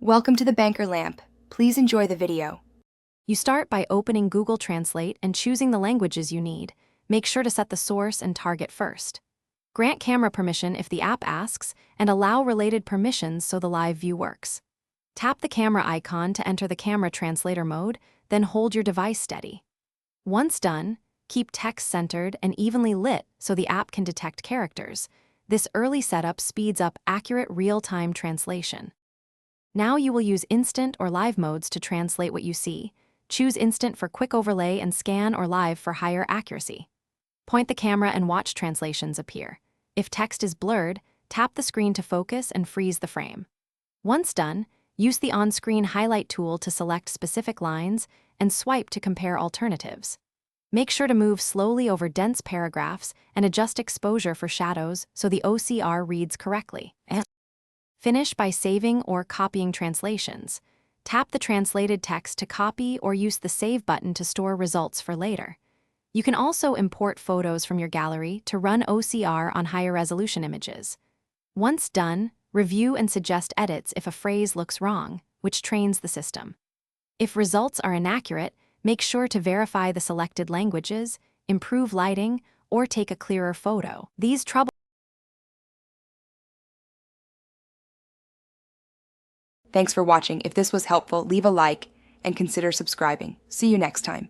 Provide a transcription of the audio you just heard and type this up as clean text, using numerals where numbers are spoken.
Welcome to the Banker Lamp. Please enjoy the video. You start by opening Google Translate and choosing the languages you need. Make sure to set the source and target first. Grant camera permission if the app asks, and allow related permissions so the live view works. Tap the camera icon to enter the camera translator mode, then hold your device steady. Once done, keep text centered and evenly lit so the app can detect characters. This early setup speeds up accurate real-time translation. Now you will use instant or live modes to translate what you see. Choose instant for quick overlay and scan or live for higher accuracy. Point the camera and watch translations appear. If text is blurred, tap the screen to focus and freeze the frame. Once done, use the on-screen highlight tool to select specific lines and swipe to compare alternatives. Make sure to move slowly over dense paragraphs and adjust exposure for shadows so the OCR reads correctly. Finish by saving or copying translations. Tap the translated text to copy or use the Save button to store results for later. You can also import photos from your gallery to run OCR on higher resolution images. Once done, review and suggest edits if a phrase looks wrong, which trains the system. If results are inaccurate, make sure to verify the selected languages, improve lighting, or take a clearer photo. Thanks for watching. If this was helpful, leave a like and consider subscribing. See you next time.